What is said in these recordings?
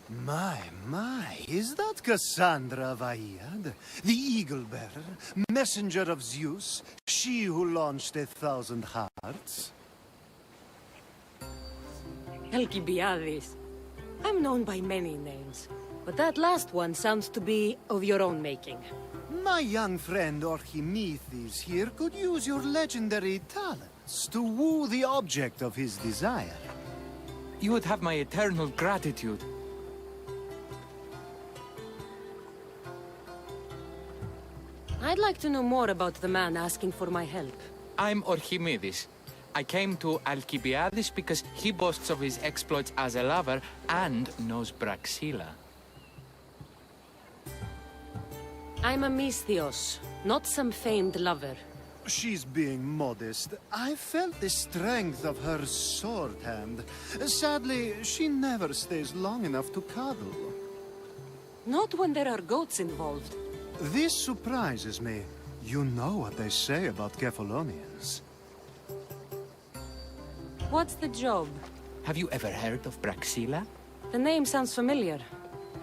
My, is that Cassandra Vaiad, the Eagle-Bearer, messenger of Zeus, she who launched 1,000 hearts? Alcibiades. I'm known by many names, but that last one sounds to be of your own making. My young friend Archimedes here could use your legendary talents to woo the object of his desire. You would have my eternal gratitude. I'd like to know more about the man asking for my help. I'm Archimedes. I came to Alcibiades because he boasts of his exploits as a lover and knows Braxilla. I'm a Misthios, not some famed lover. She's being modest. I felt the strength of her sword hand. Sadly, she never stays long enough to cuddle. Not when there are goats involved. This surprises me. You know what they say about Kephalonians. What's the job? Have you ever heard of Braxilla? The name sounds familiar.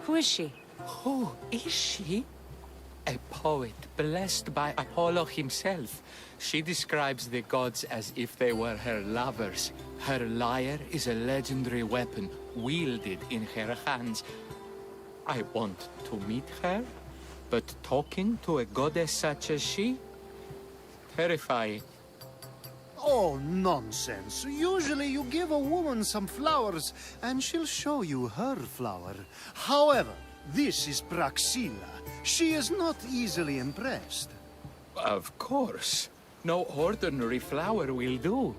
Who is she? Who is she? A poet blessed by Apollo himself. She describes the gods as if they were her lovers. Her lyre is a legendary weapon wielded in her hands. I want to meet her, but talking to a goddess such as she? Terrifying. Oh, nonsense. Usually you give a woman some flowers, and she'll show you her flower. However, this is Braxilla. She is not easily impressed. Of course. No ordinary flower will do.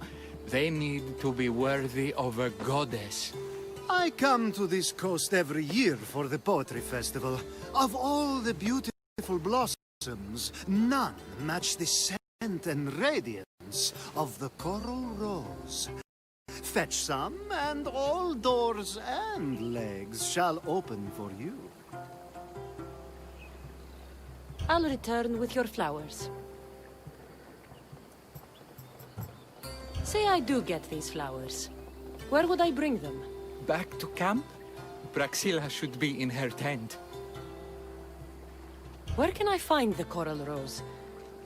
They need to be worthy of a goddess. I come to this coast every year for the Poetry Festival. Of all the beautiful blossoms, none match the scent and radiance of the coral rose. Fetch some, and all doors and legs shall open for you. I'll return with your flowers. Say I do get these flowers. Where would I bring them? Back to camp? Braxilla should be in her tent. Where can I find the coral rose?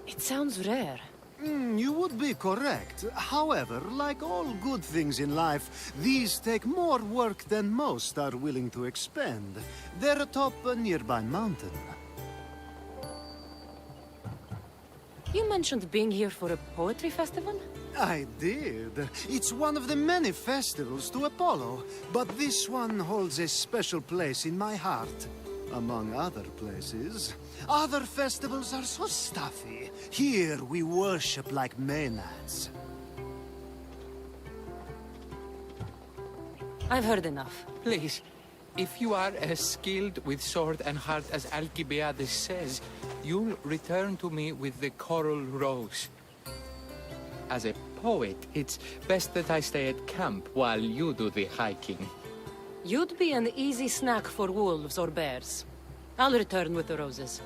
It sounds rare. You would be correct. However, like all good things in life, these take more work than most are willing to expend. They're atop a nearby mountain. You mentioned being here for a poetry festival? I did. It's one of the many festivals to Apollo, but this one holds a special place in my heart. Among other places. Other festivals are so stuffy. Here we worship like Maenads. I've heard enough. Please, if you are as skilled with sword and heart as Alcibiades says, you'll return to me with the coral rose. As a poet, it's best that I stay at camp while you do the hiking. You'd be an easy snack for wolves or bears. I'll return with the roses.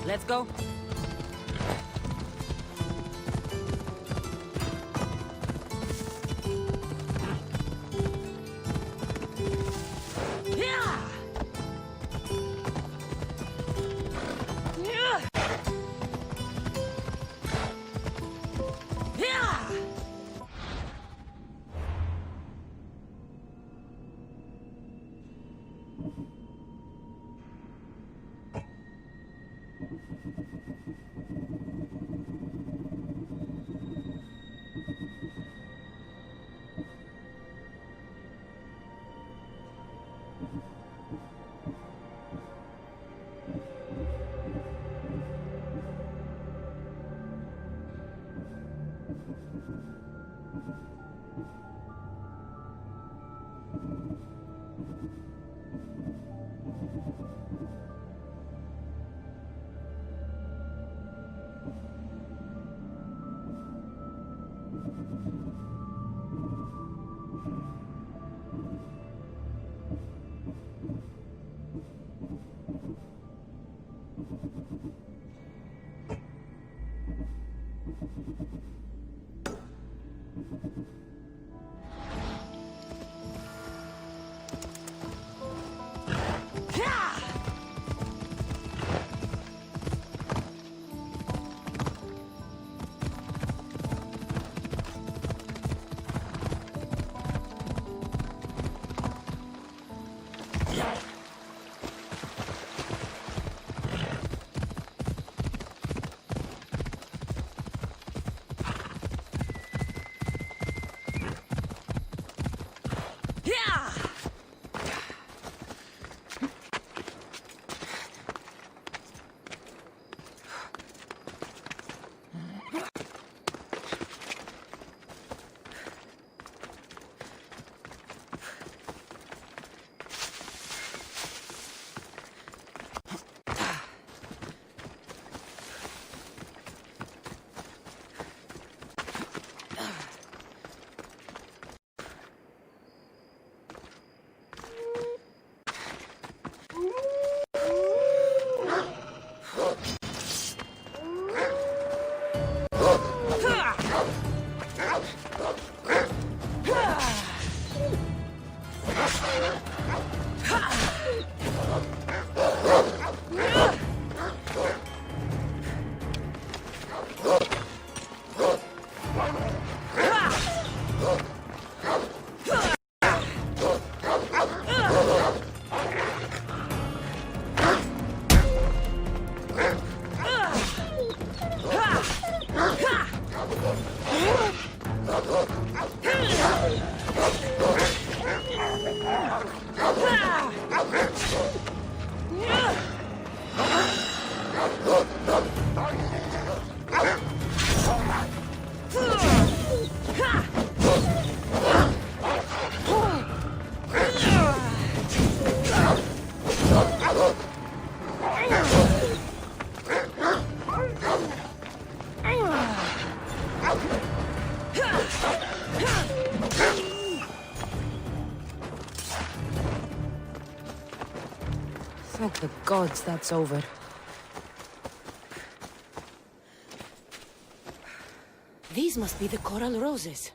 Let's go. Thank the gods that's over. These must be the coral roses.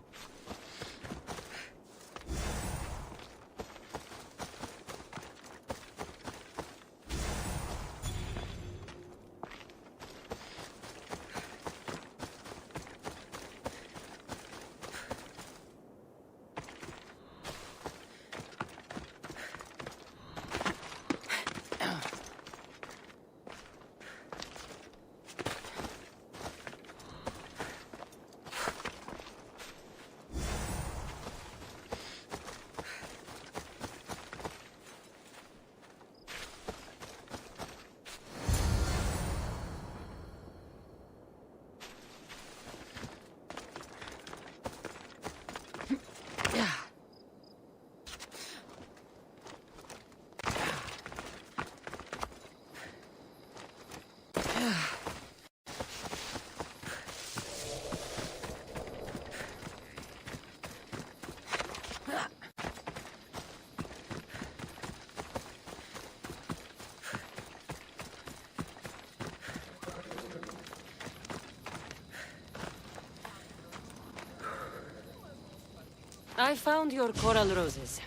I found your coral roses.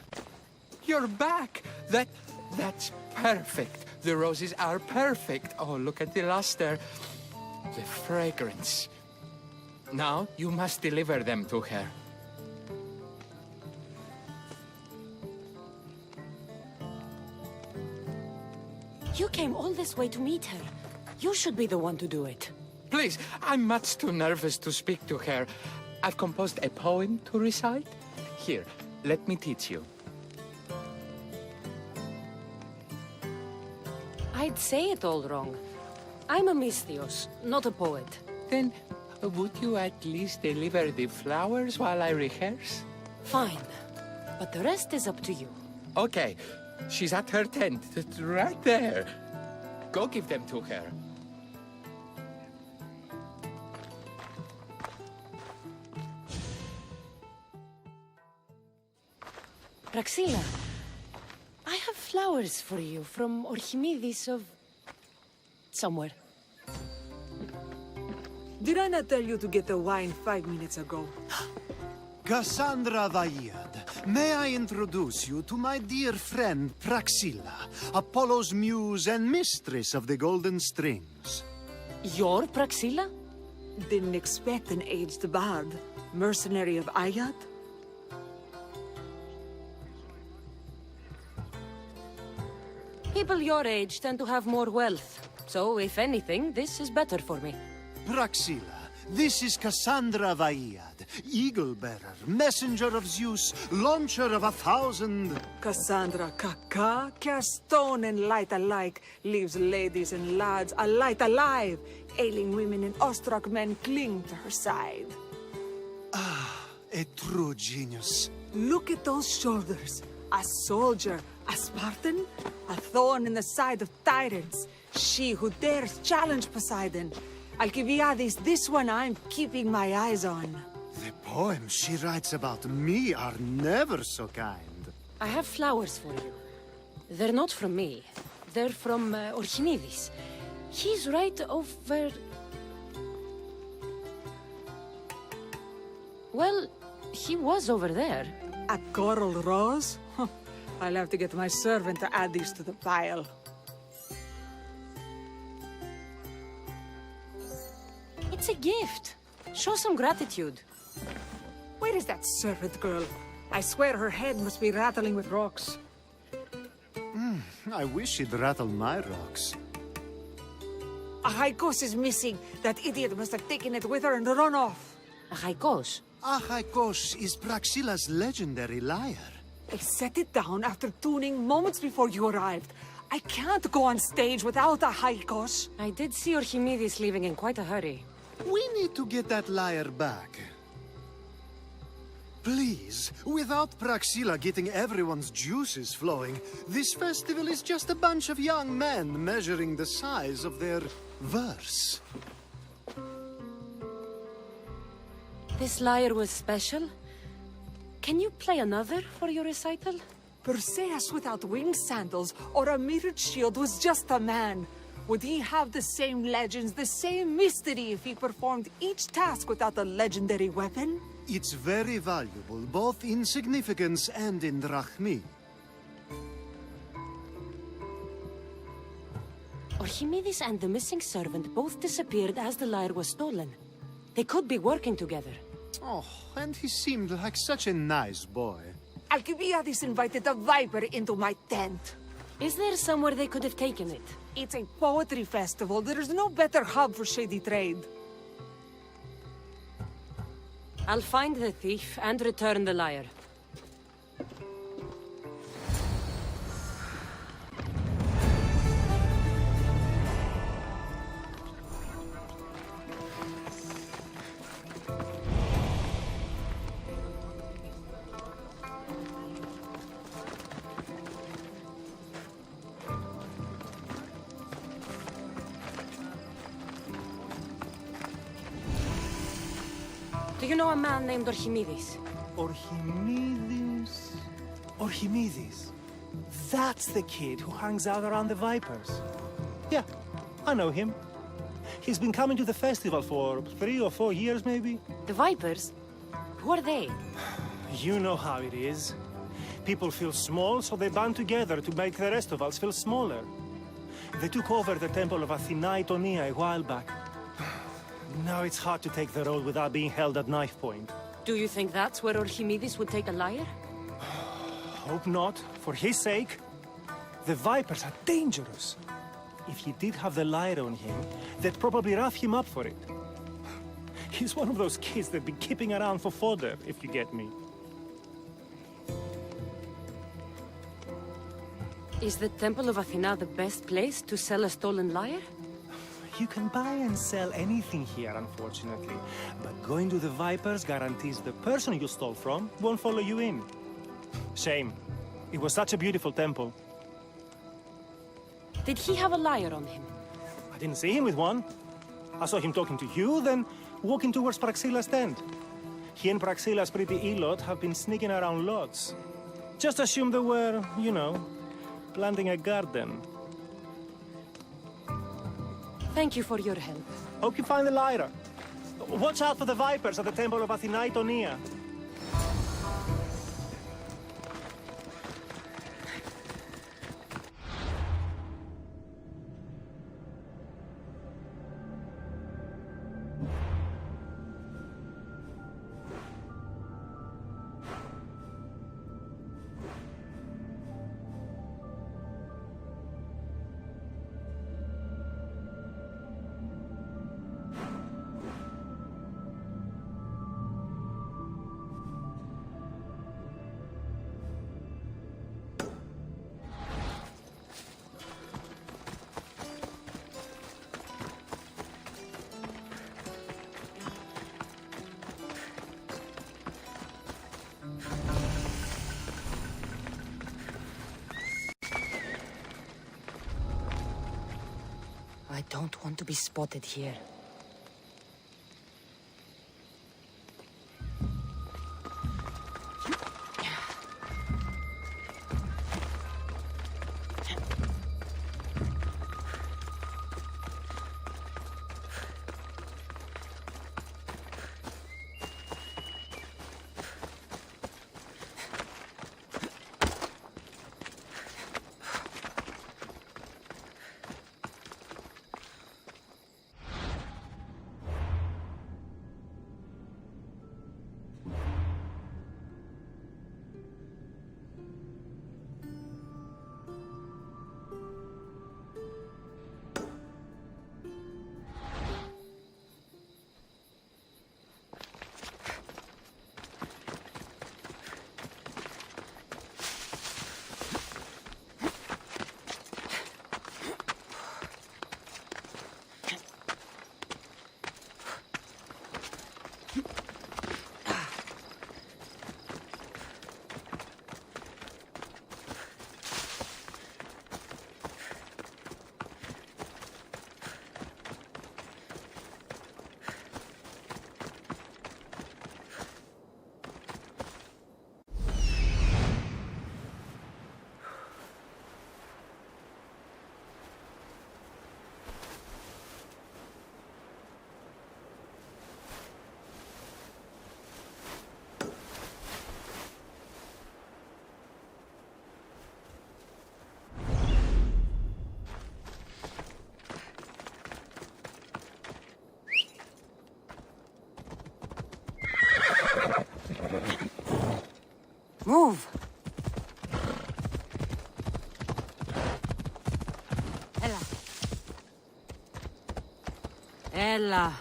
You're back! That's perfect. The roses are perfect. Oh, look at the luster. The fragrance. Now you must deliver them to her. You came all this way to meet her. You should be the one to do it. Please, I'm much too nervous to speak to her. I've composed a poem to recite. Here, let me teach you. I'd say it all wrong. I'm a mystios, not a poet. Then Would you at least deliver the flowers while I rehearse? Fine. But the rest is up to you. Okay. She's at her tent, right there. Go give them to her. Praxila, I have flowers for you from Orchimidis of... somewhere. Did I not tell you to get the wine 5 minutes ago? Cassandra Vaiad, may I introduce you to my dear friend Praxila, Apollo's muse and mistress of the Golden Strings. You're Praxila? Didn't expect an aged bard. Mercenary of Ayat? People your age tend to have more wealth. So, if anything, this is better for me. Praxila, this is Cassandra Vaiad, Eagle-bearer, messenger of Zeus, launcher of 1,000... Cassandra Kaka, cast stone and light alike, leaves ladies and lads alight alive. Ailing women and awestruck men cling to her side. A true genius. Look at those shoulders. A soldier, a Spartan, a thorn in the side of tyrants. She who dares challenge Poseidon. Alcibiades, this one I'm keeping my eyes on. The poems she writes about me are never so kind. I have flowers for you. They're not from me. They're from Orchimidis. He's right over... Well, he was over there. A coral rose? I'll have to get my servant to add these to the pile. It's a gift. Show some gratitude. Where is that servant girl? I swear her head must be rattling with rocks. I wish she'd rattle my rocks. A Haikos is missing. That idiot must have taken it with her and run off. A Haikos. Achaikos is Praxila's legendary lyre. I set it down after tuning moments before you arrived. I can't go on stage without a Haikos. I did see Orchimidis leaving in quite a hurry. We need to get that lyre back. Please, without Praxila getting everyone's juices flowing, this festival is just a bunch of young men measuring the size of their verse. This lyre was special. Can you play another for your recital? Perseus without winged sandals or a mirrored shield was just a man. Would he have the same legends, the same mystery if he performed each task without a legendary weapon? It's very valuable, both in significance and in drachmi. Orchimidis and the missing servant both disappeared as the lyre was stolen. They could be working together. Oh, and he seemed like such a nice boy. Alcibiades invited a viper into my tent. Is there somewhere they could have taken it? It's a poetry festival. There's no better hub for shady trade. I'll find the thief and return the lyre. Do you know a man named Orchimidis? Orchimidis? Orchimidis. That's the kid who hangs out around the Vipers. Yeah, I know him. He's been coming to the festival for 3 or 4 years, maybe. The Vipers? Who are they? You know how it is. People feel small, so they band together to make the rest of us feel smaller. They took over the temple of Athena Itonia a while back. Now it's hard to take the road without being held at knife point. Do you think that's where Orchimidis would take a lyre? Hope not. For his sake. The Vipers are dangerous. If he did have the lyre on him, they'd probably rough him up for it. He's one of those kids that'd be keeping around for fodder, if you get me. Is the Temple of Athena the best place to sell a stolen lyre? You can buy and sell anything here, unfortunately. But going to the Vipers guarantees the person you stole from won't follow you in. Shame. It was such a beautiful temple. Did he have a lyre on him? I didn't see him with one. I saw him talking to you, then walking towards Praxila's tent. He and Praxila's pretty Elot have been sneaking around lots. Just assume they were, you know, planting a garden. Thank you for your help. Hope you find the lyre. Watch out for the Vipers at the Temple of Athena Itonia. I don't want to be spotted here. Move! Ella. Ella.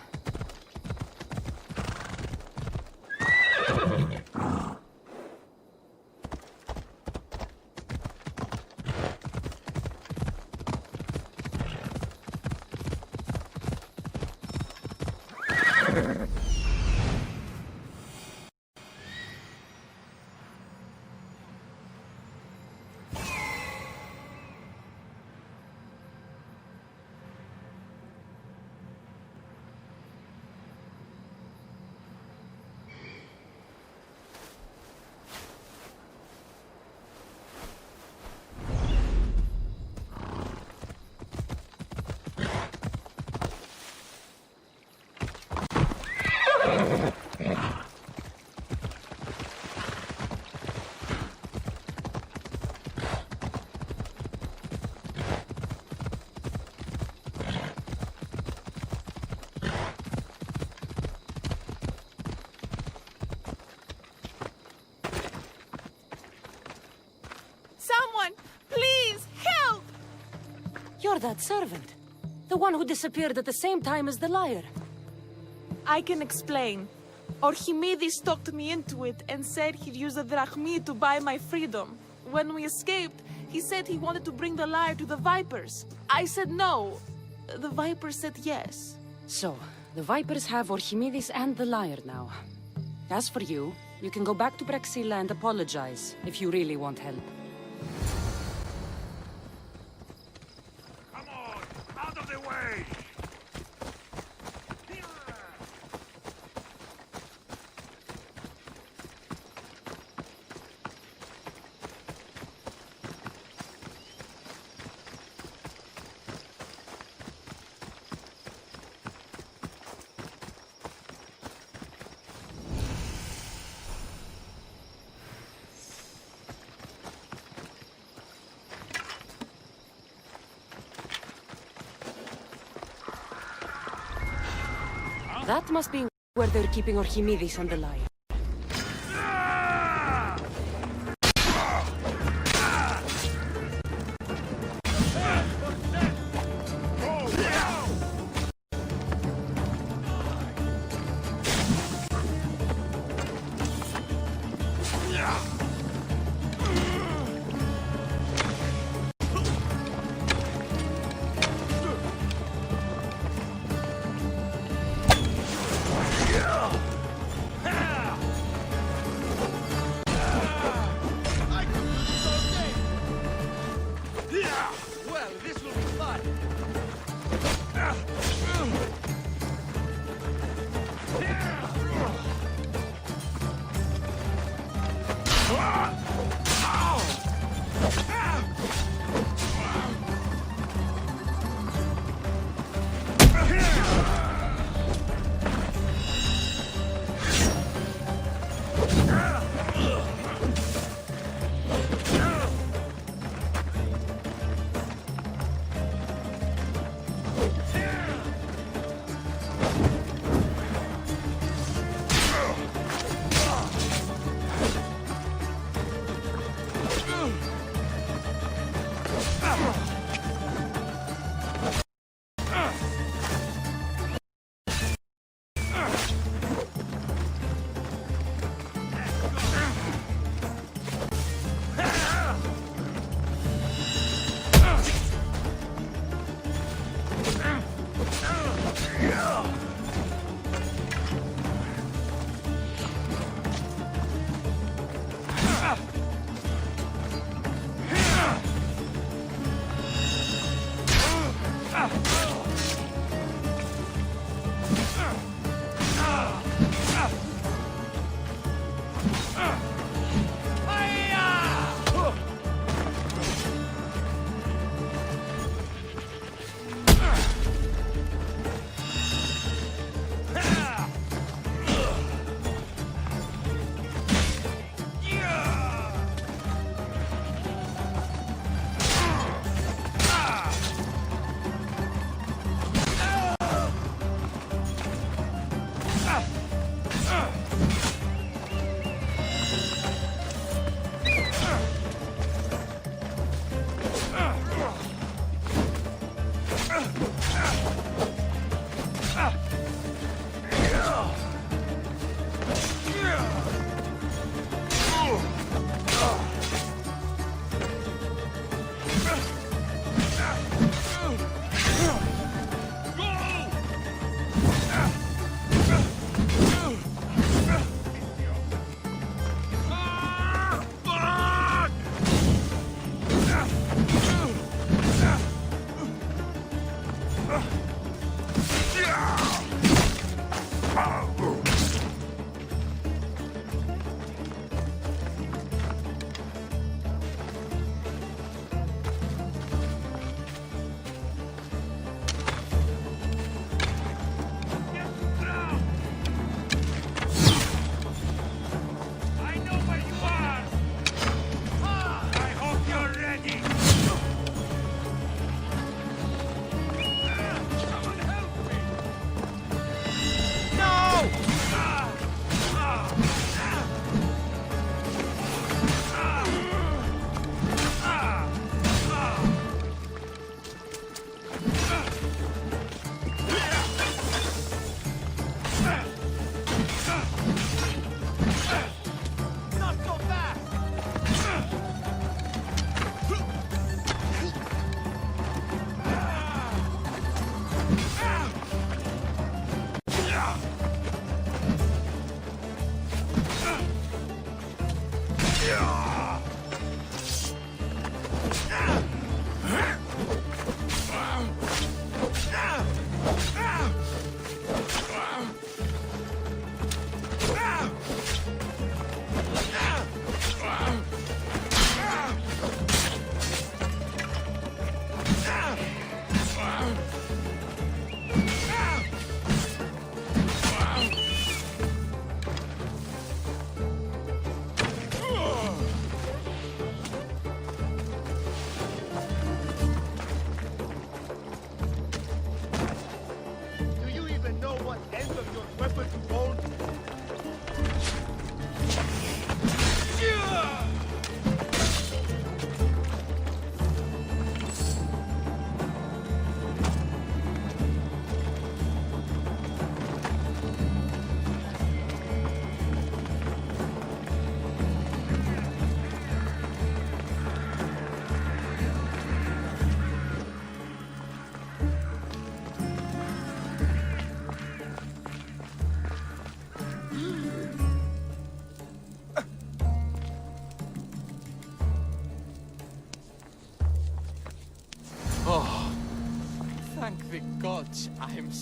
Someone, please, help! You're that servant. The one who disappeared at the same time as the liar. I can explain. Archimedes talked me into it and said he'd use the drachmi to buy my freedom. When we escaped, he said he wanted to bring the lyre to the Vipers. I said no. The Viper said yes. So, the Vipers have Archimedes and the Liar now. As for you, you can go back to Praxilla and apologize if you really want help. Come on, out of the way! That must be where they're keeping Archimedes and the Liar. Well, this will be fun!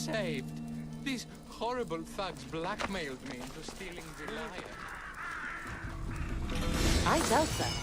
saved. These horrible thugs blackmailed me into stealing the lyre. I doubt that.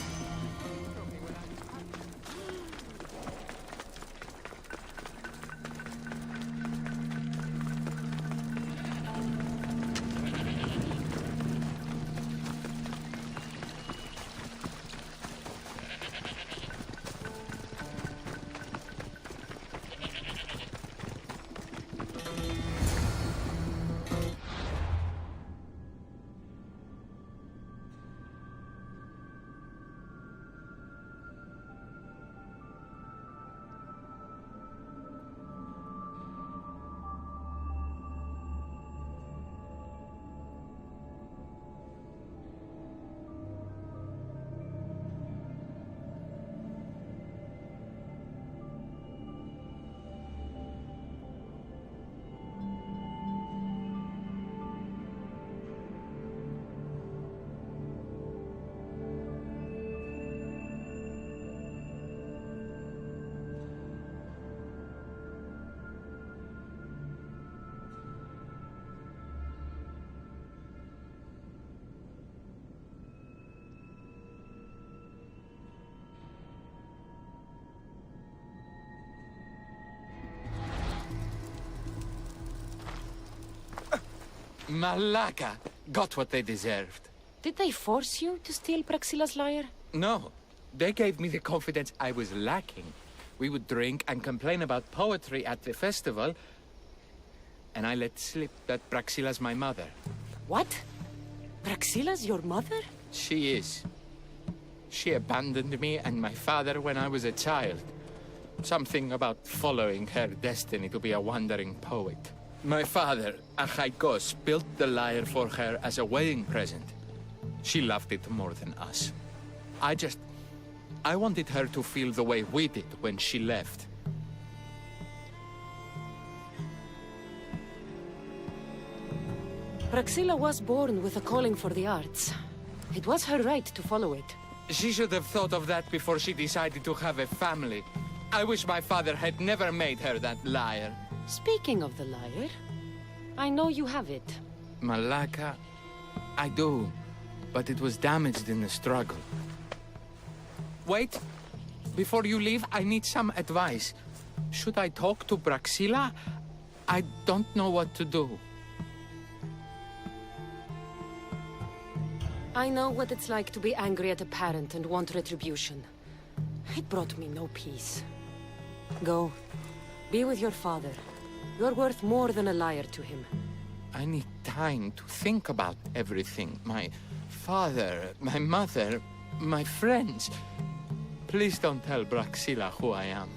Malaka got what they deserved. Did they force you to steal Praxila's lyre? No, they gave me the confidence I was lacking. We would drink and complain about poetry at the festival, and I let slip that Praxila's my mother. What? Praxila's your mother? She is. She abandoned me and my father when I was a child. Something about following her destiny to be a wandering poet. My father, Achaikos, built the lyre for her as a wedding present. She loved it more than us. I wanted her to feel the way we did when she left. Praxila was born with a calling for the arts. It was her right to follow it. She should have thought of that before she decided to have a family. I wish my father had never made her that lyre. Speaking of the lyre, I know you have it. Malaka, I do, but it was damaged in the struggle. Wait, before you leave, I need some advice. Should I talk to Praxila? I don't know what to do. I know what it's like to be angry at a parent and want retribution. It brought me no peace. Go. Be with your father. You're worth more than a lyre to him. I need time to think about everything. My father, my mother, my friends. Please don't tell Praxila who I am.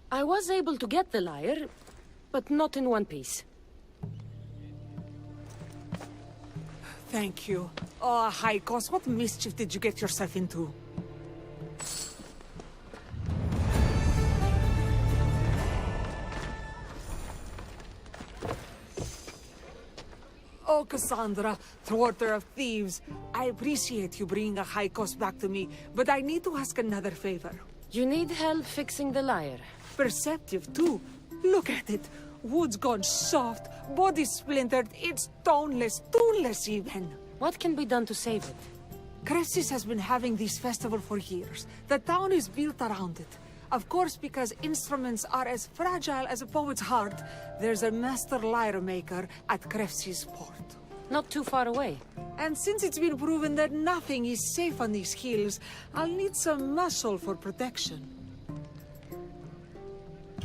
I was able to get the lyre, but not in one piece. thank you. Oh, Haikos, what mischief did you get yourself into? Oh, Cassandra, thwarter of thieves. I appreciate you bringing a Haikos back to me, but I need to ask another favor. You need help fixing the lyre. Perceptive, too. Look at it. Wood's gone soft, body splintered, it's toneless, tooless even. What can be done to save it? Cressis has been having this festival for years. The town is built around it. Of course, because instruments are as fragile as a poet's heart, there's a master lyre maker at Cressis port. Not too far away. And since it's been proven that nothing is safe on these hills, I'll need some muscle for protection.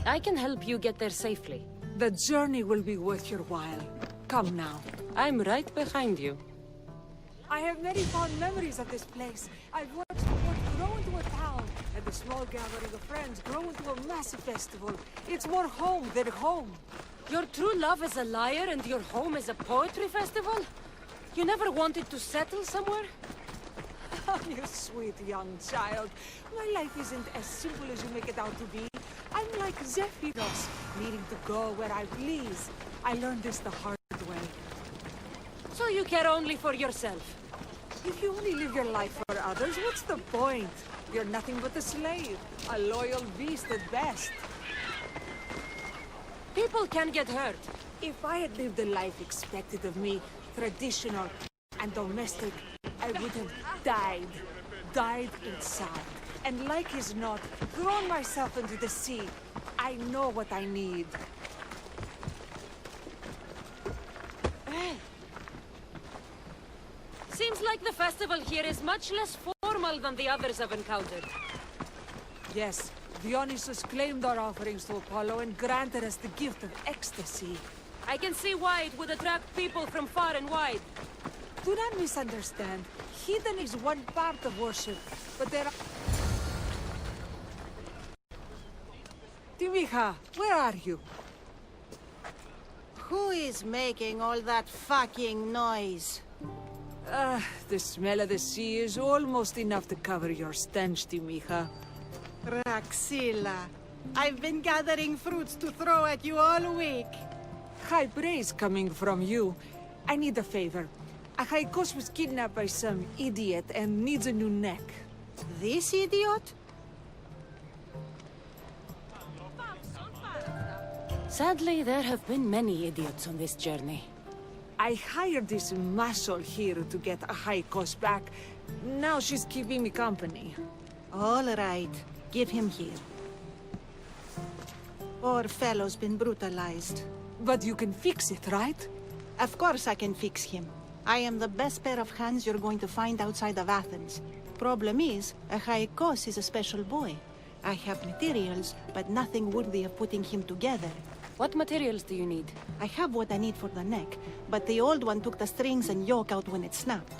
I can help you get there safely. The journey will be worth your while. Come now. I'm right behind you. I have many fond memories of this place. I've watched the port grow into a town, and the small gathering of friends grow into a massive festival. It's more home than home. Your true love is a lyre and your home is a poetry festival? You never wanted to settle somewhere? Oh, you sweet young child. My life isn't as simple as you make it out to be. I'm like Zephyros, needing to go where I please. I learned this the hard way. So you care only for yourself? If you only live your life for others, what's the point? You're nothing but a slave, a loyal beast at best. People can get hurt. If I had lived the life expected of me, traditional and domestic, I would have died. Died inside. And like as not, thrown myself into the sea. I know what I need. Seems like the festival here is much less formal than the others I've encountered. Yes, Dionysus claimed our offerings to Apollo and granted us the gift of ecstasy. I can see why it would attract people from far and wide. Do not misunderstand. Heathen is one part of worship, but there are... Timiha, where are you? Who is making all that fucking noise? The smell of the sea is almost enough to cover your stench, Timiha. Raxilla, I've been gathering fruits to throw at you all week. High praise coming from you. I need a favor. A Haikos was kidnapped by some idiot and needs a new neck. This idiot? Sadly, there have been many idiots on this journey. I hired this muscle here to get a Haikos back. Now she's keeping me company. All right, give him here. Poor fellow's been brutalized. But you can fix it, right? Of course I can fix him. I am the best pair of hands you're going to find outside of Athens. Problem is, a Haikos is a special boy. I have materials, but nothing worthy of putting him together. What materials do you need? I have what I need for the neck, but the old one took the strings and yoke out when it snapped.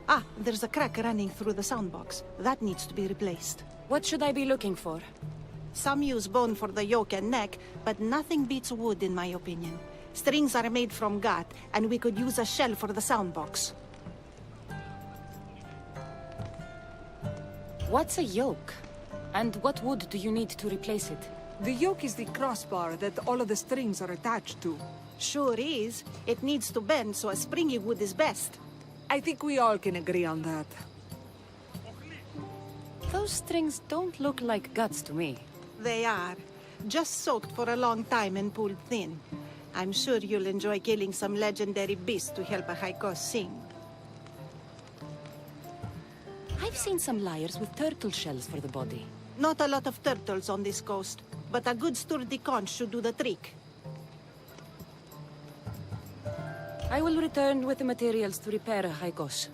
Ah, there's a crack running through the soundbox. That needs to be replaced. What should I be looking for? Some use bone for the yoke and neck, but nothing beats wood in my opinion. Strings are made from gut, and we could use a shell for the soundbox. What's a yoke? And what wood do you need to replace it? The yoke is the crossbar that all of the strings are attached to. Sure is. It needs to bend, so a springy wood is best. I think we all can agree on that. Those strings don't look like guts to me. They are. Just soaked for a long time and pulled thin. I'm sure you'll enjoy killing some legendary beast to help a Haikos sing. I've seen some lyres with turtle shells for the body. Not a lot of turtles on this coast, but a good sturdy conch should do the trick. I will return with the materials to repair a Haikos.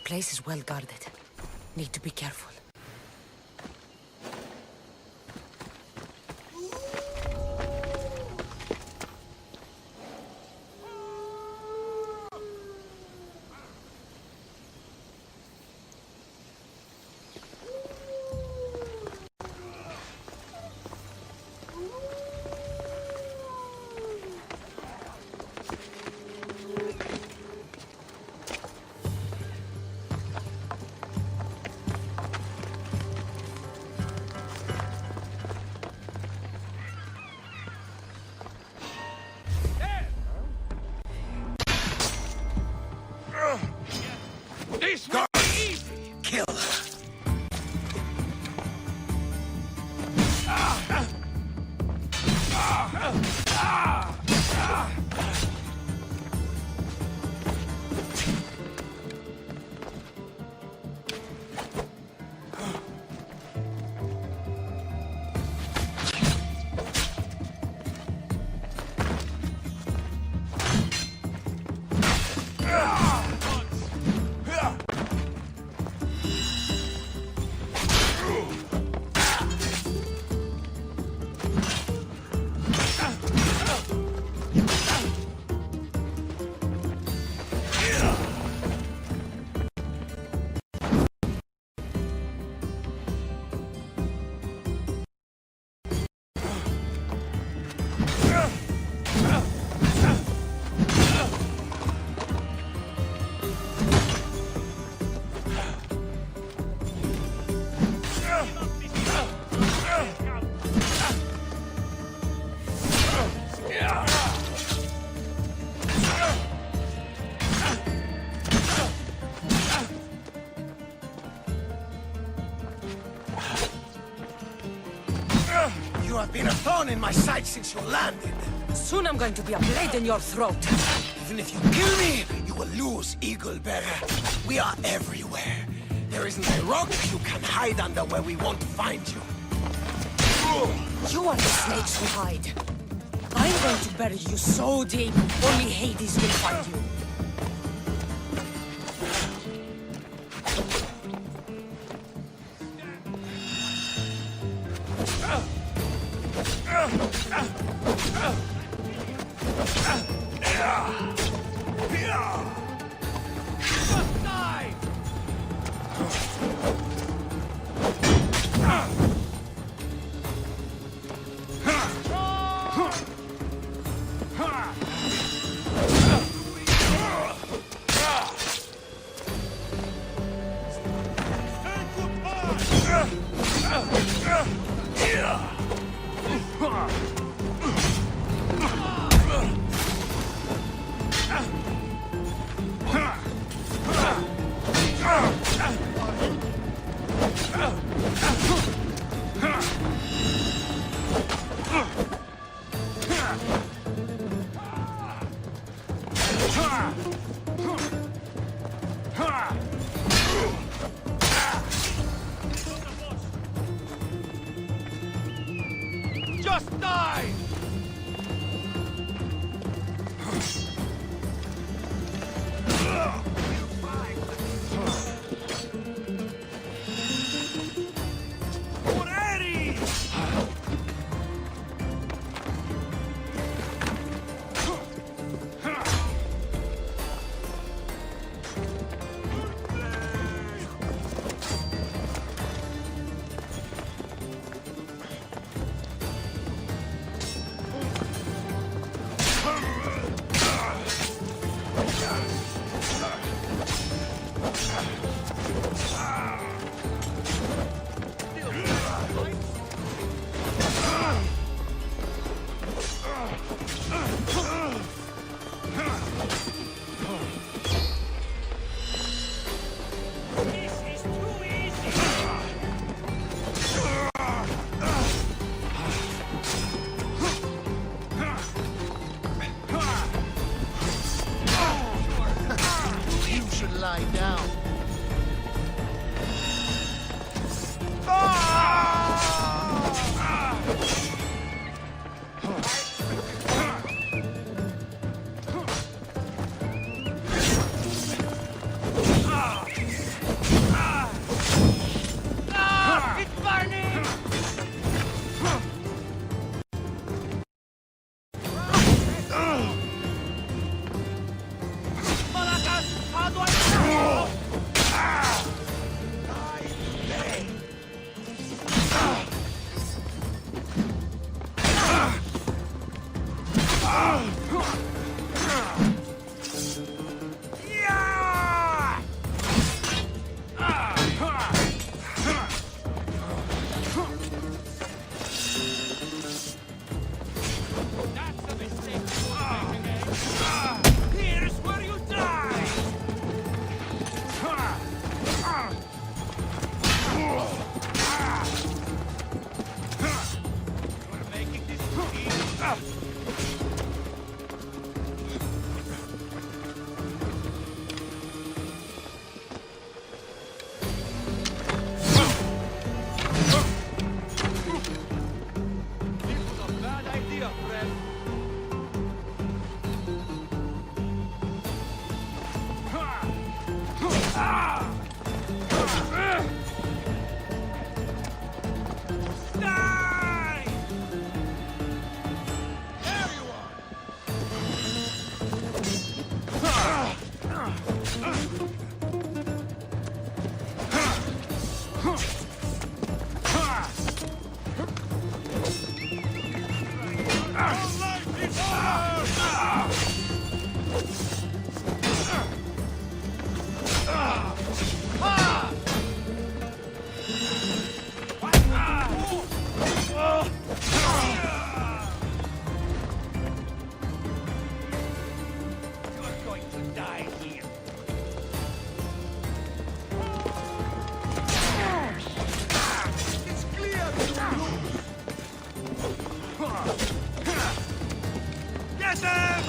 place is well guarded. Need to be careful. This will be easy! Kill her. You have been a thorn in my side since you landed. Soon I'm going to be a blade in your throat. Even if you kill me, you will lose, Eagle Bearer. We are everywhere. There isn't a rock you can hide under where we won't find you. You are the snakes who hide. I'm going to bury you so deep, only Hades will find you. Just die! Lie down. Get him!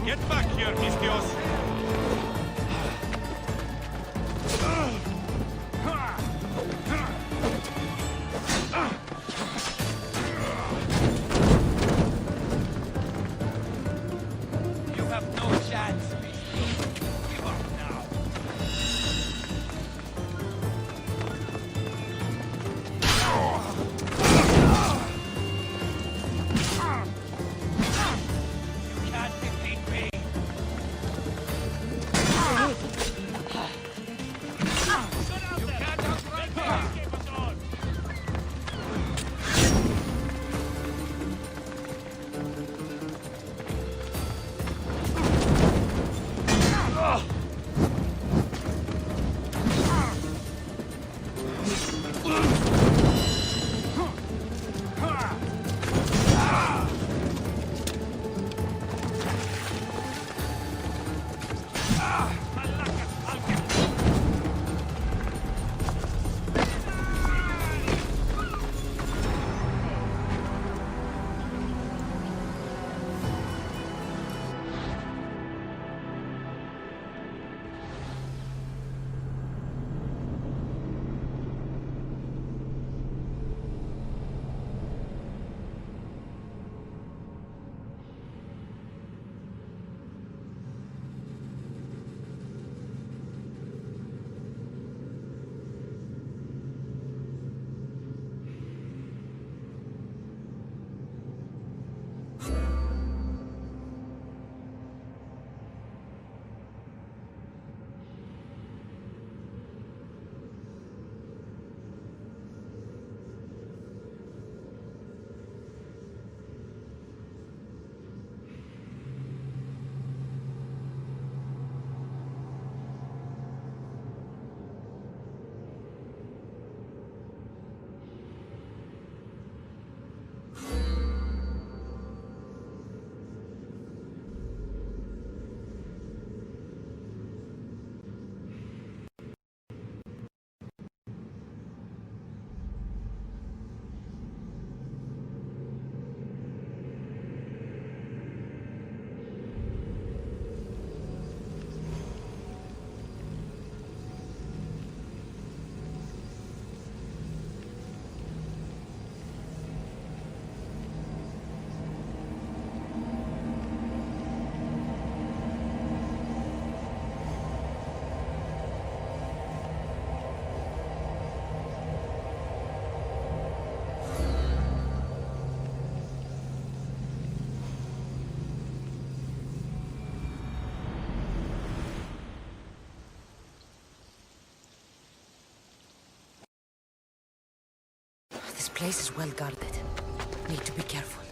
Get back here, Mistios! You have no chance, Mistios. Give up now. You can't defeat me. You can't outrun me. Keep us on. This place is well guarded. Need to be careful.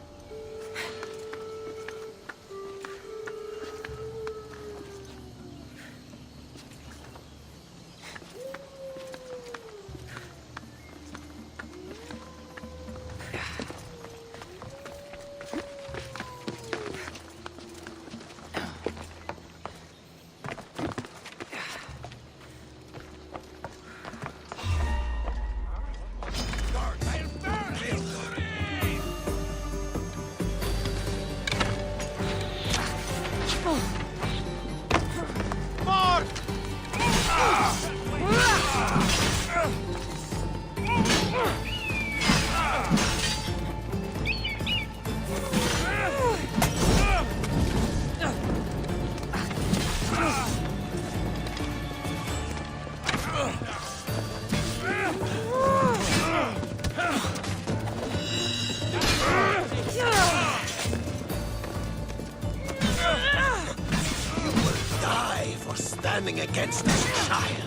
Standing against this child.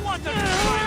What a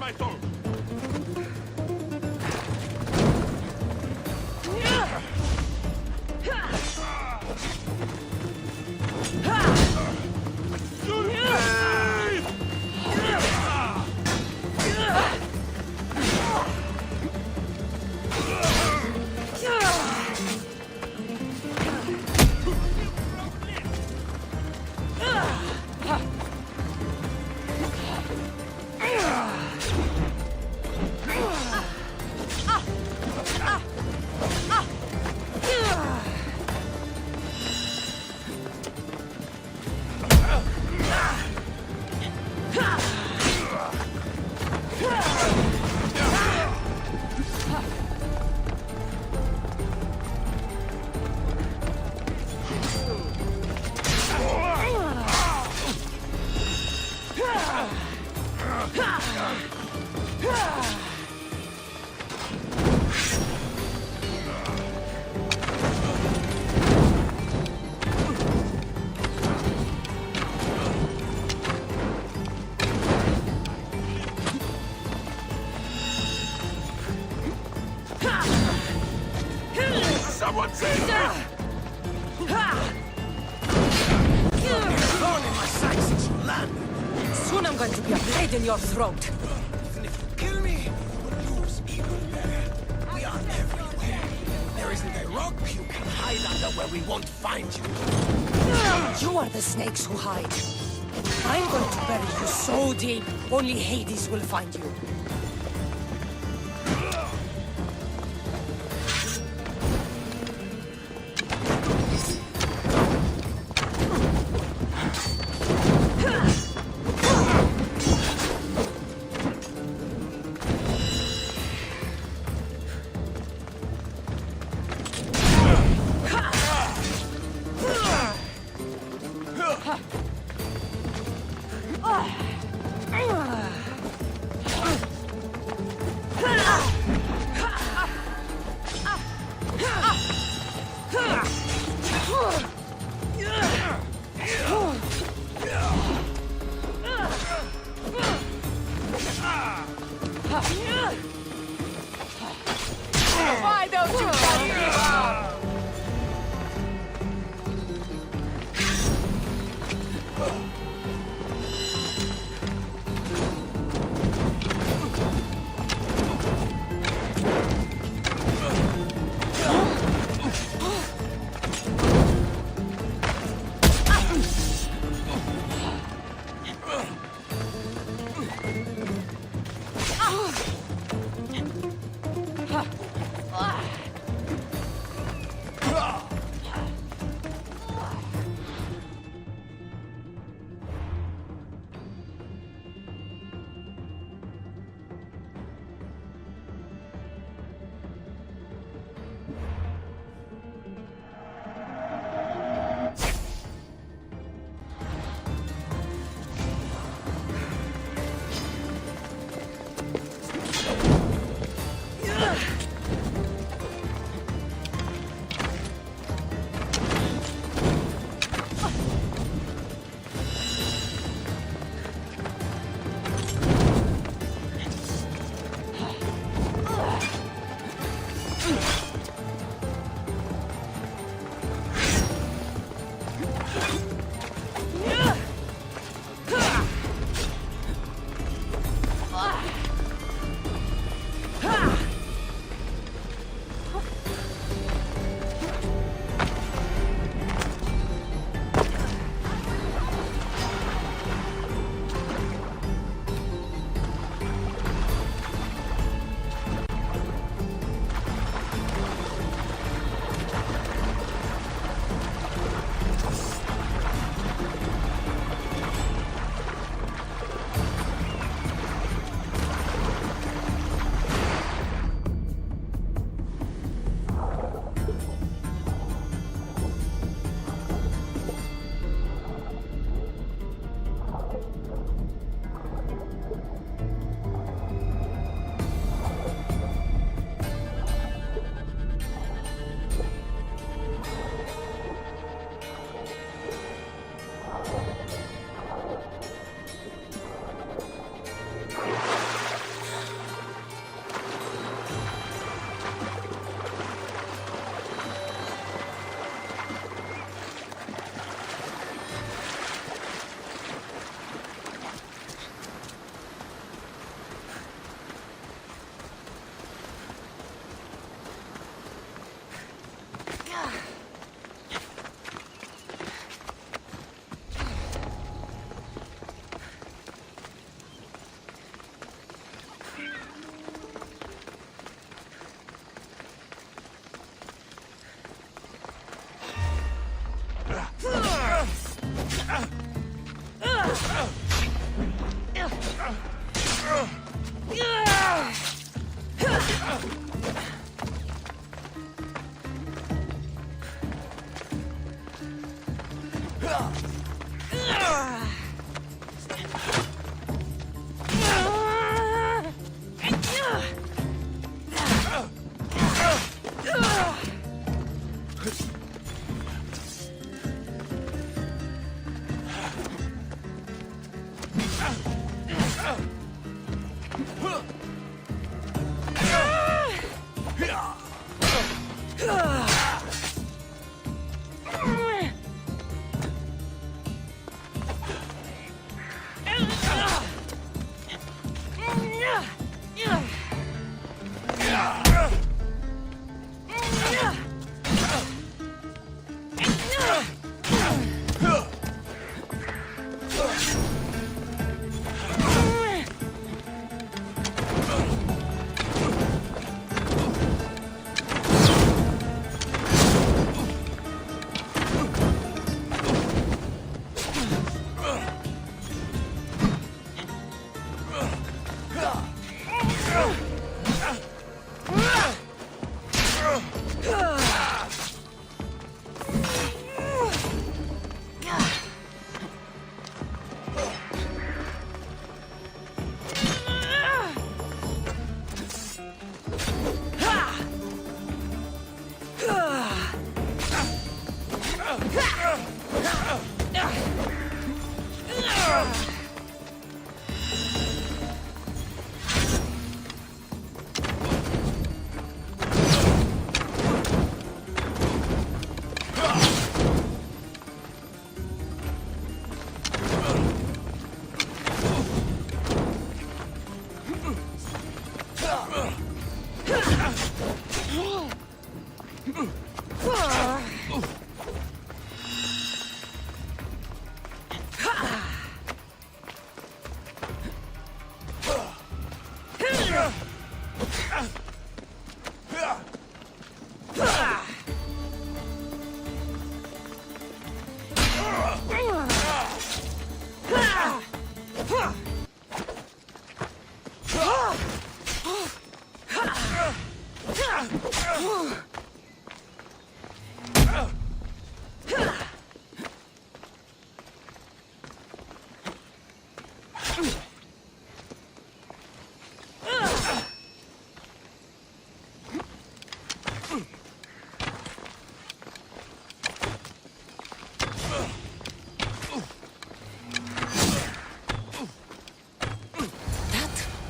my tongue! Someone save me! Thorn in my side since you landed. Soon I'm going to be a blade in your throat. Even if you kill me, we'll lose Eagle Bear. We are everywhere. There isn't a rock you can hide under where we won't find you. You are the snakes who hide. I'm going to bury you so deep, only Hades will find you. Why don't you just give up?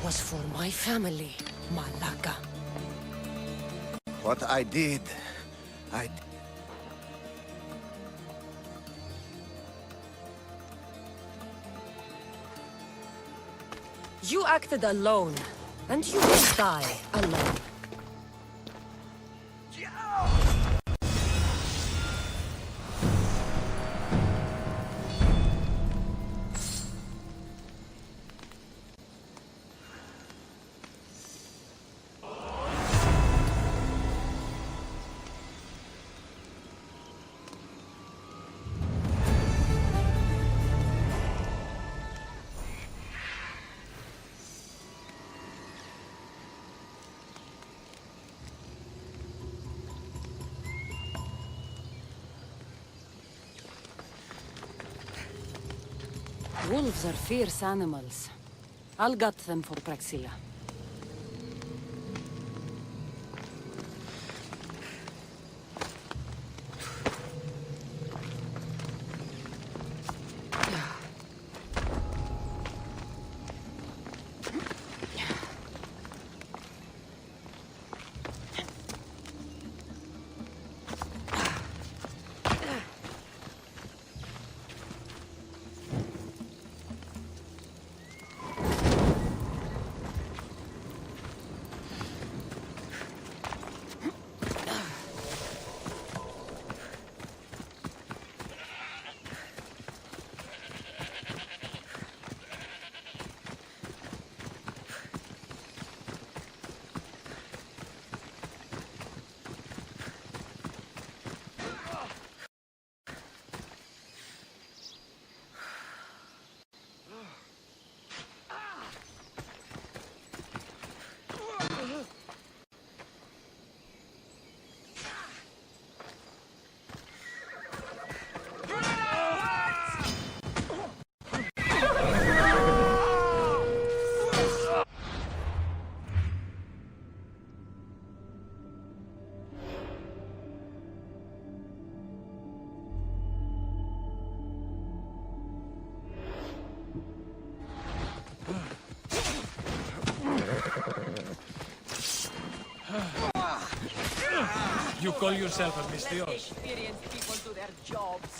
Was for my family, Malaka. What I did, You acted alone, and you will die alone. Wolves are fierce animals. I'll gut them for Praxilla. You call yourself a Misthios? Experienced people do their jobs.